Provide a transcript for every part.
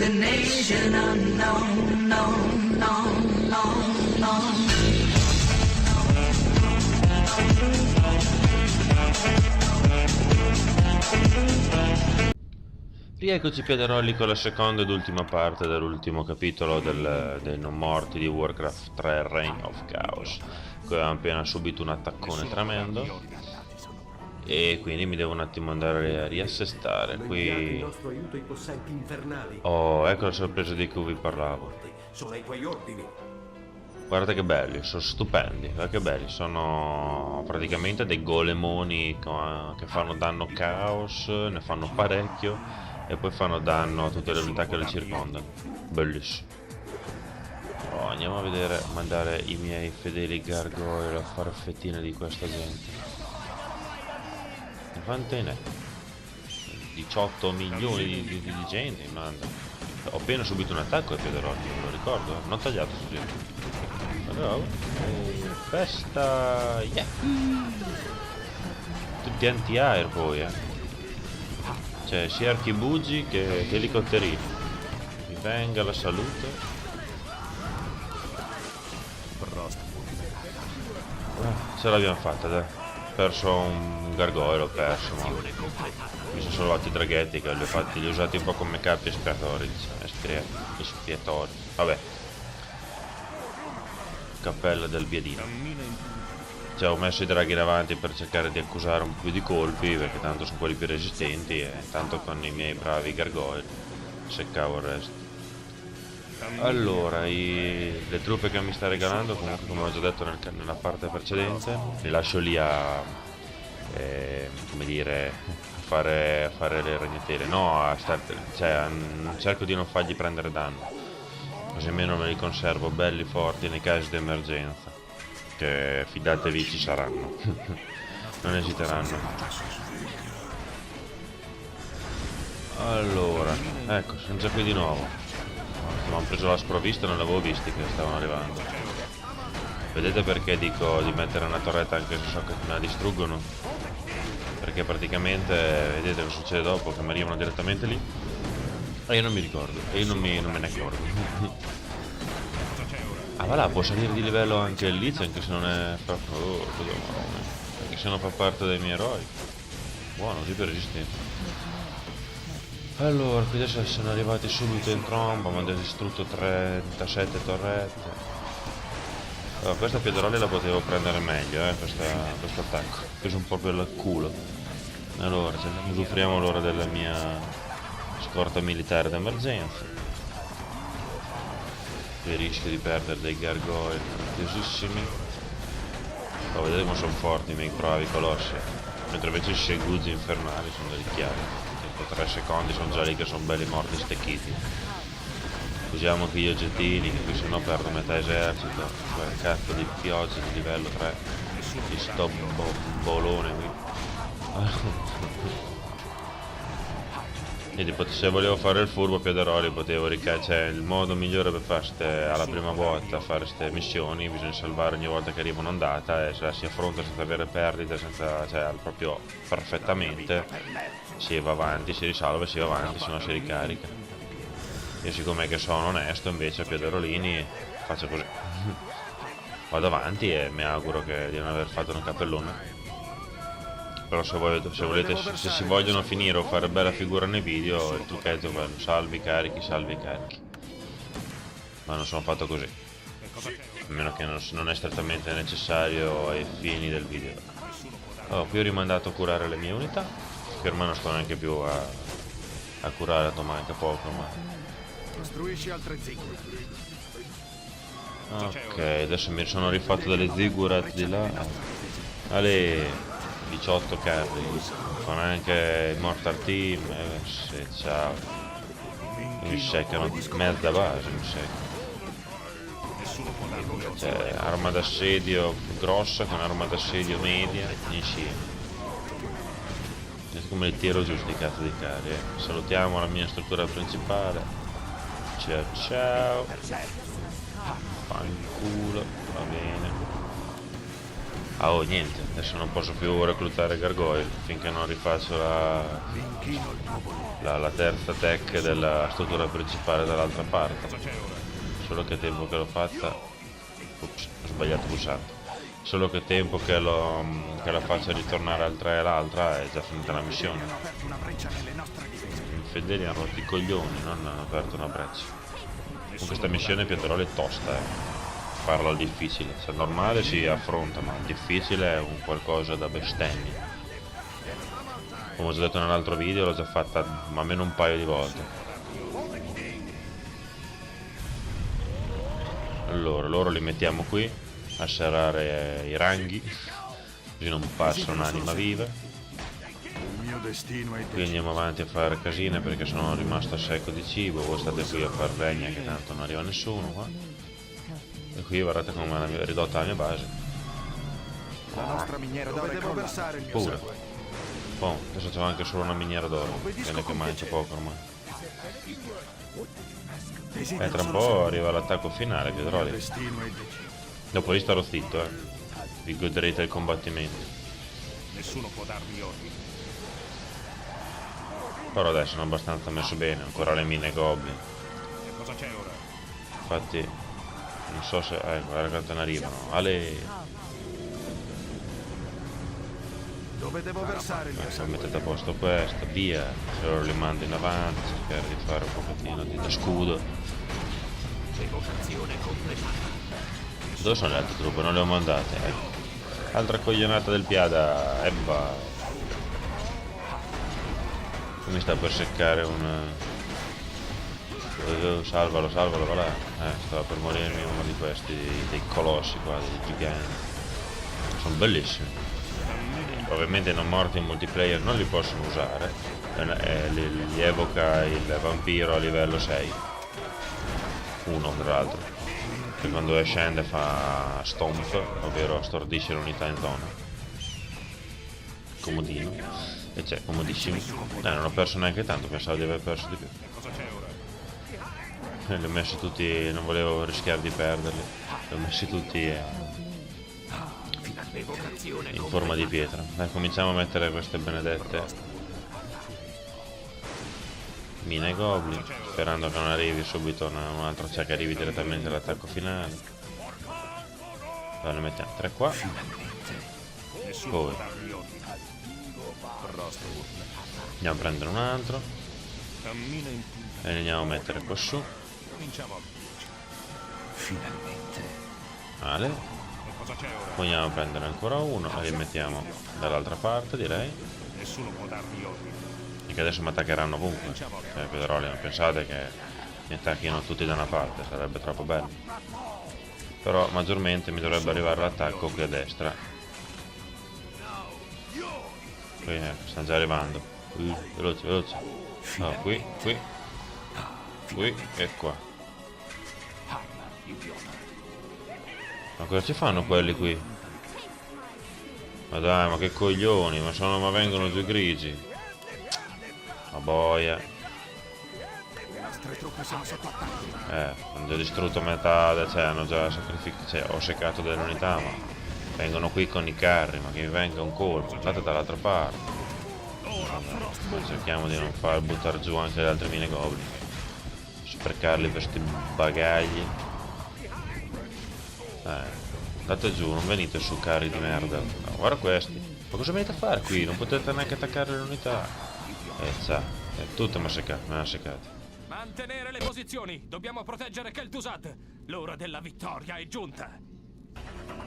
destination unknown, known, known, known, known. Rieccoci Piederolli con la seconda ed ultima parte dell'ultimo capitolo dei non morti di Warcraft 3 Reign of Chaos. Qui abbiamo appena subito un attaccone tremendo e quindi mi devo un attimo andare a riassestare. Qui oh, ecco la sorpresa di cui vi parlavo. Sono ai tuoi ordini. Guardate che belli, sono stupendi, guarda che belli, sono praticamente dei golemoni che fanno danno caos, ne fanno parecchio e poi fanno danno a tutte le unità che le circondano. Bellissimo. Oh, andiamo a vedere, mandare i miei fedeli gargoyle a fare fettine di questa gente. Quante ne? 18 milioni di gente, manda. Ho appena subito un attacco ai Piederolli, me lo ricordo, non tagliato su gente. Allora, festa, yeah. Tutti anti-air poi, cioè sia archibugi che elicotterini. Mi venga la salute. Ce l'abbiamo fatta, dai. Ho perso un gargoyle, ho perso, ma mi sono salvati i draghetti che li ho usati un po' come capi espiatori, diciamo, espiatori. Vabbè. Cappella del biadino. Cioè ho messo i draghi davanti per cercare di accusare un po' più di colpi, perché tanto sono quelli più resistenti e tanto con i miei bravi gargoyle seccavo il resto. Allora, le truppe che mi sta regalando, comunque come ho già detto nella parte precedente, le lascio lì a come dire, a fare le ragnatele, no, cioè, cerco di non fargli prendere danno, così almeno me li conservo belli forti nei casi di emergenza, che fidatevi ci saranno, non esiteranno. Allora, ecco, sono già qui di nuovo. Abbiamo preso la sprovvista e non l'avevo visti che stavano arrivando. Vedete perché dico di mettere una torretta anche se so che me la distruggono? Perché praticamente vedete cosa succede dopo, che mi arrivano direttamente lì e io non mi ricordo, e io non me ne accorgo. Ah va là, può salire di livello anche il Liz anche se non è anche se non fa parte dei miei eroi. Buono, super resistente. Allora, qui adesso sono arrivati subito in tromba, mi hanno distrutto 37 torrette. Allora, questa Piederolli la potevo prendere meglio, questo attacco. Ho preso un po' per il culo. Allora, usufruiamo allora della mia scorta militare d'emergenza. Qui rischio di perdere dei gargoyle preziosissimi. Oh, vedete come sono forti i miei bravi colossi. Mentre invece i seguzzi infernali sono delle chiavi. 3 secondi sono già lì che sono belli morti stecchiti. Usiamo anche gli oggettini, che qui sennò perdo metà esercito. Quel cazzo di pioggia di livello 3 di sto bolone qui. Quindi se volevo fare il furbo Piederolli potevo cioè il modo migliore per fare alla prima volta fare queste missioni, bisogna salvare ogni volta che arriva un'ondata e se la si affronta senza avere perdite, cioè proprio perfettamente, si va avanti, si risalva e si va avanti, se no si ricarica. Io siccome che sono onesto invece Piederolini faccio così. Vado avanti e mi auguro di non aver fatto una cappellona. Però se si vogliono finire o fare bella figura nei video, il trucchetto è quello, salvi carichi, salvi carichi. Ma non sono fatto così, a meno che non è strettamente necessario ai fini del video. Oh, qui ho rimandato a curare le mie unità, che ormai non sto neanche più a curare, manca poco, ma... Costruisci altre ziggurat. Ok, adesso mi sono rifatto delle ziggurat di là. Ale... 18 carri con anche il Mortar Team ciao, mi seccano mezza base, mi seccano, cioè arma d'assedio grossa con arma d'assedio media insieme. Vedete come li tiro giù sti cazzo di carri. Salutiamo la mia struttura principale, ciao ciao, fanculo, va bene. Ah, oh, niente, adesso non posso più reclutare gargoyle finché non rifaccio la terza tech della struttura principale dall'altra parte. Solo che tempo che l'ho fatta. Ups, ho sbagliato pulsante. Solo che tempo che la faccio ritornare al 3 e l'altra è già finita la missione. Hanno aperto una breccia nelle nostre difese. I fedeli hanno rotto i coglioni, non hanno aperto una breccia. Con questa missione Pietroli è tosta, farla al difficile. Se è normale si affronta, ma il difficile è un qualcosa da bestemmi. Come ho già detto nell'altro video, l'ho già fatta almeno un paio di volte. Allora, loro li mettiamo qui a serrare i ranghi, così non passa un'anima viva. Il mio destino è Qui andiamo avanti a fare casine perché sono rimasto a secco di cibo. Voi state qui a far legna che tanto non arriva nessuno qua. E qui guardate come è ridotta la mia base. la nostra miniera d'oro. Devo versare il mio Pure. sangue. Boh, adesso c'ho anche solo una miniera d'oro. Bene che mangia poco ormai. Desidero Tra un solo po' sangue. arriva l'attacco finale, Il mio Pietroli. destino è deciso. Dopo lì starò zitto, vi goderete il combattimento. Nessuno può darmi ordini. Però adesso sono abbastanza messo bene, ancora le mine goblin. E cosa c'è ora? Infatti, non so se... guarda quanto ne arrivano. Ale! Dove devo versare il mio Ecco, sangue? mettete a posto questo, via. Se loro li mando in avanti, cercare di fare un pochettino di scudo. Evocazione completata. Dove sono le altre truppe? Non le ho mandate, Altra coglionata del Piada, ebba. Mi sta per seccare un... salvalo, salvalo, va là. Stava per morirmi uno di questi, dei colossi qua, dei giganti. Sono bellissimi. Ovviamente non morti in multiplayer non li possono usare. Li evoca il vampiro a livello 6. Uno tra l'altro. Che quando scende fa stomp, ovvero stordisce l'unità in zona. Comodino. E c'è, comodissimo. Non ho perso neanche tanto, pensavo di aver perso di più. Cosa c'è ora? Li ho messi tutti, non volevo rischiare di perderli. Li ho messi tutti Evocazione in forma di pietra. Dai, cominciamo a mettere queste benedette mine goblin, sperando che non arrivi subito un altro, cioè che arrivi direttamente all'attacco finale. Allora ne mettiamo 3 qua. Nessuno Poi può darmi ordini. andiamo a prendere un altro Cammina in punta. e li andiamo a mettere qua su. Cominciamo. Vale. E cosa c'è ora? Poi andiamo a prendere ancora uno e li mettiamo dall'altra parte, direi. Nessuno può darmi ordini. E che adesso mi attaccheranno ovunque. Cioè, Pedroli, non pensate che mi attacchino tutti da una parte, sarebbe troppo bello. Però maggiormente mi dovrebbe arrivare l'attacco qui a destra. Qui stanno già arrivando. Veloce, veloce. No, qui e qua. Ma cosa ci fanno quelli qui? Ma dai, ma che coglioni, ma vengono giù grigi. Ma boia. Le nostre truppe sono sotto attacco. Hanno già distrutto metà, cioè hanno già sacrificato, cioè ho seccato delle unità, ma vengono qui con i carri, ma che mi venga un colpo, andate dall'altra parte. Poi cerchiamo di non far buttare giù anche le altre mine goblin. Sprecarli per questi bagagli. Andate giù, non venite su carri di merda. No, guarda questi. Ma cosa venite a fare qui? Non potete neanche attaccare le unità. Tutte mi hanno seccato. Mantenere le posizioni. Dobbiamo proteggere Kel'Thuzad. L'ora della vittoria è giunta.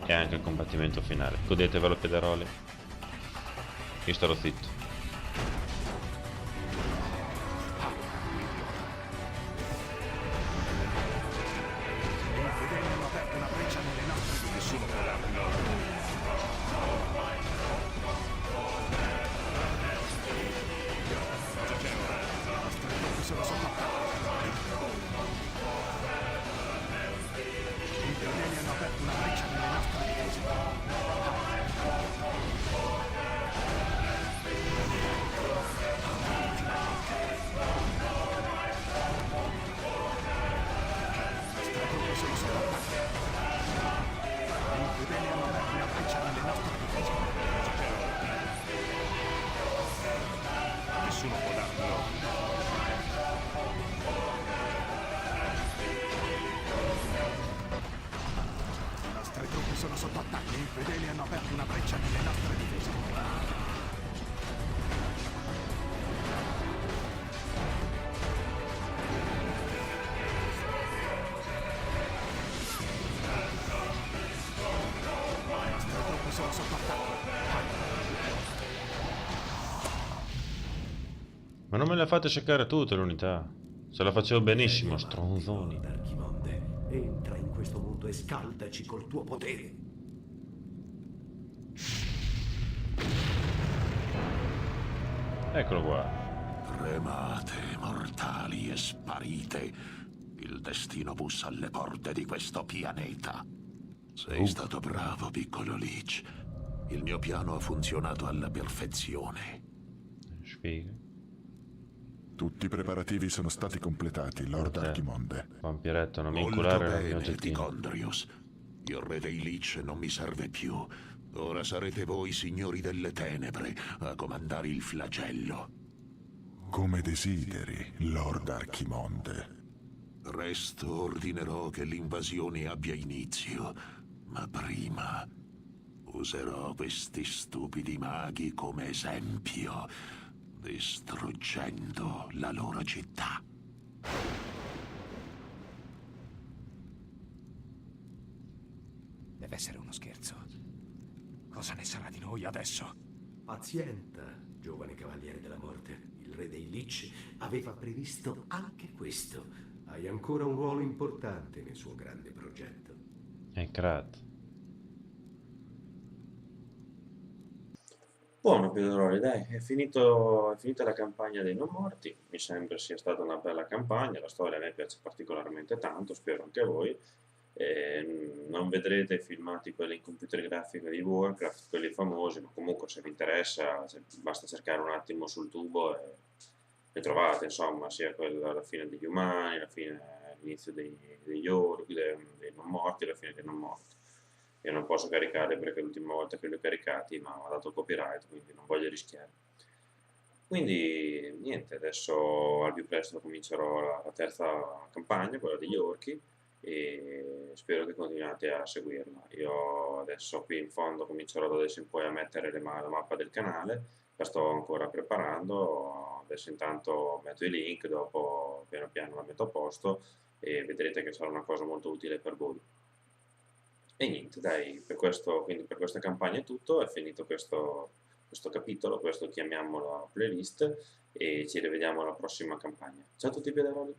E anche il combattimento finale. Godetevelo, Pederoli. Io starò zitto. I fedeli hanno aperto una breccia nelle nostre difese. Nessuno può darmi ordini. Cosa c'è ora? Le nostre truppe sono sotto attacco. I fedeli hanno aperto una breccia nelle nostre difese. sotto attacco. Gli infedeli hanno aperto una breccia nelle nostre difese. Le nostre truppe sono sotto attacco. Ma non me le fate cercare tutte l'unità. Se la facevo benissimo, stronzoni. Lord Archimonde, entra in questo mondo e scaldaci col tuo potere. Eccolo qua. Tremate, mortali, e sparite. Il destino bussa alle porte di questo pianeta. Sei stato bravo, piccolo Lich. Il mio piano ha funzionato alla perfezione. Sfiga. Tutti i preparativi sono stati completati, Lord Ok. Archimonde. Vampiretto, non mi Molto inculare la mia bene, oggettino. Ticondrius. Il re dei Lich non mi serve più. Ora sarete voi, signori delle tenebre, a comandare il flagello. Come desideri, Lord Archimonde. Presto ordinerò che l'invasione abbia inizio, ma prima userò questi stupidi maghi come esempio, distruggendo la loro città. Deve essere uno scherzo. Cosa ne sarà di noi adesso? Pazienta, giovane cavaliere della morte. Il re dei Lich aveva previsto anche questo. Hai ancora un ruolo importante nel suo grande progetto. Krat. Buono Pedroli, dai, è finita la campagna dei non morti, mi sembra sia stata una bella campagna, la storia a me piace particolarmente tanto, spero anche a voi. Non vedrete i filmati quelli in computer grafica di Warcraft, quelli famosi, ma comunque se vi interessa basta cercare un attimo sul tubo e le trovate, insomma, sia la fine degli umani, l'inizio degli orchi, dei non morti, la fine dei non morti. Io non posso caricare perché l'ultima volta che li ho caricati mi ha dato copyright, quindi non voglio rischiare. Quindi niente, adesso al più presto comincerò la terza campagna, quella degli orchi, e spero che continuate a seguirla. Io adesso qui in fondo comincerò da adesso in poi a mettere la mappa del canale, la sto ancora preparando, adesso intanto metto i link, dopo piano piano la metto a posto e vedrete che sarà una cosa molto utile per voi. E niente, dai, quindi per questa campagna è tutto, è finito questo capitolo, questo chiamiamolo playlist, e ci rivediamo alla prossima campagna. Ciao a tutti, pedaloni!